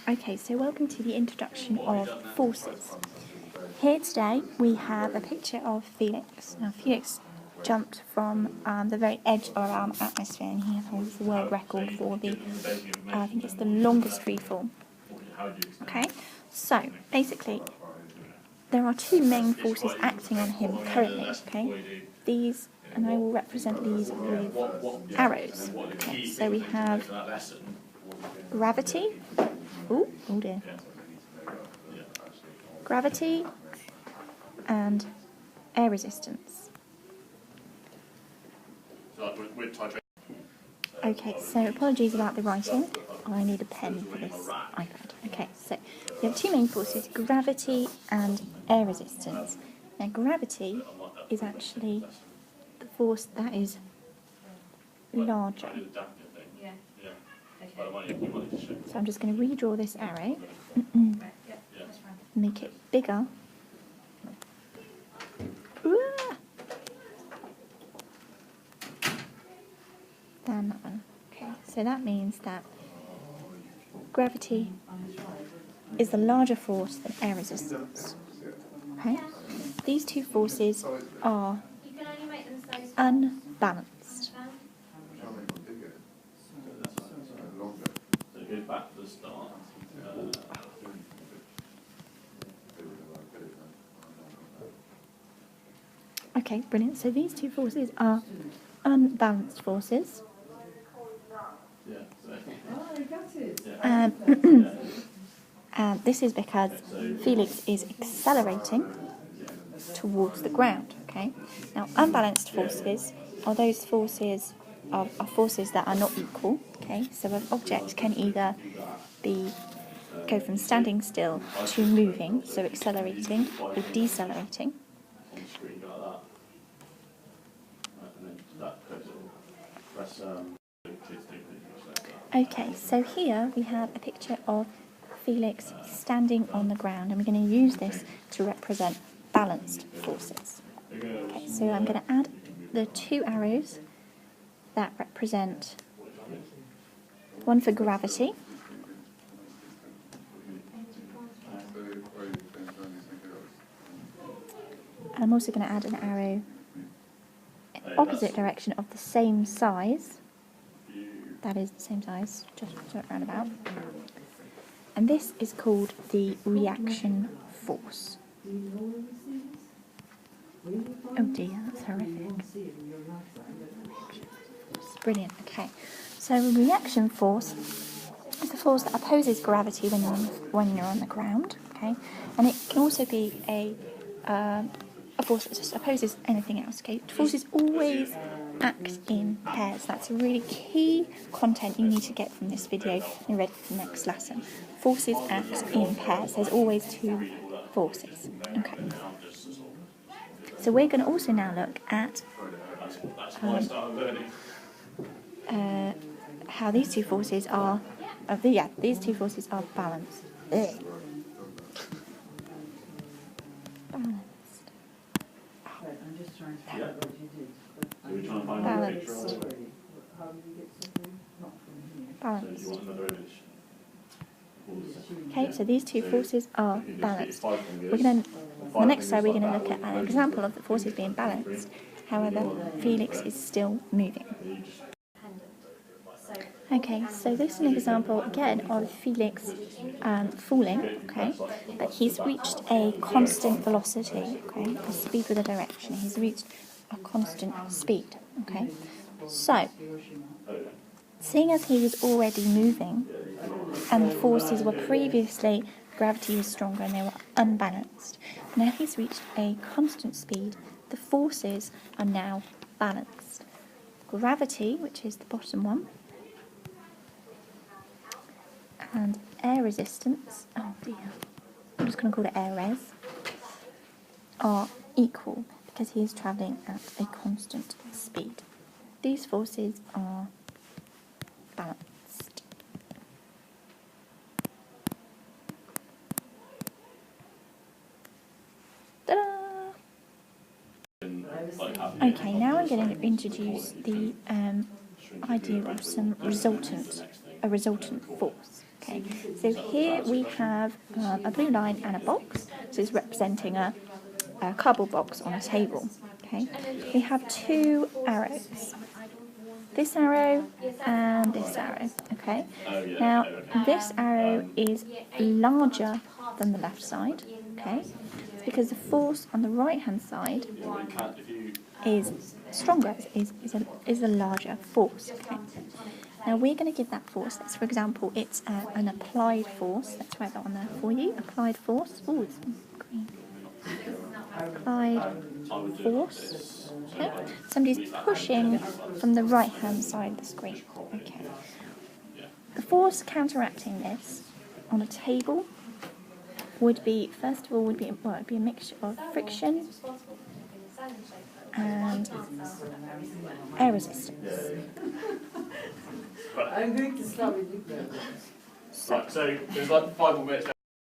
Okay, so welcome to the introduction of forces. Here today we have a picture of Felix. Now Felix jumped from the very edge of our atmosphere and he holds the world record for the, I think it's the longest free fall. Okay, so basically there are two main forces acting on him currently, okay? These, and I will represent these with arrows. Okay, so we have gravity. Oh dear. Gravity and air resistance. Okay, so apologies about the writing. I need a pen for this iPad. Okay, so we have two main forces, gravity and air resistance. Now gravity is actually the force that is larger. So I'm just going to redraw this arrow, make it bigger. Than that one. Okay, so that means that gravity is the larger force than air resistance. Okay, these two forces are unbalanced. Okay, brilliant. So these two forces are unbalanced forces. This is because Felix is accelerating towards the ground. Okay. Now, unbalanced forces are those forces are forces that are not equal. Okay. So an object can either go from standing still to moving, so accelerating or decelerating. Okay, so here we have a picture of Felix standing on the ground, and we're going to use this to represent balanced forces. Okay, so I'm going to add the two arrows that represent one for gravity and I'm also going to add an arrow in the opposite direction of the same size. That is the same size, just round about. And this is called the reaction force. Oh dear, that's horrific. Brilliant, okay. So a reaction force is the force that opposes gravity when you're on the ground, okay? And it can also be a force that just opposes anything else, okay? Forces always act in pairs. That's a really key content you need to get from this video and you're ready for the next lesson. Forces act in pairs. There's always two forces. Okay. So we're going to also now look at how these two forces are these two forces are balanced. Balanced. Okay, so these two forces are balanced. On the next slide we're going to look at an example of the forces being balanced. However, Felix is still moving. Okay, so this is an example again of Felix falling, okay, but he's reached a constant velocity, okay, the speed with a direction. He's reached a constant speed, okay. So, seeing as he was already moving and the forces were previously, gravity was stronger and they were unbalanced. Now he's reached a constant speed, the forces are now balanced. Gravity, which is the bottom one, and air resistance, oh dear, I'm just going to call it air res, are equal because he is travelling at a constant speed. These forces are balanced. Ta-da! Okay, now I'm going to introduce the idea of a resultant force. Okay, so here we have a blue line and a box. So it's representing a cardboard box on a table. Okay, we have two arrows. This arrow and this arrow. Okay, now this arrow is larger than the left side. Okay, it's because the force on the right hand side is stronger, is a larger force. Okay. Now we're going to give that force. Let's, for example, it's an applied force. Let's write that on there for you. Applied force. Oh, it's green. Applied force. Okay. Somebody's pushing from the right hand side of the screen. Okay. The force counteracting this on a table would be, first of all, would be a mixture of friction and air resistance. I'm going to start with you. So there's like 5 more minutes left.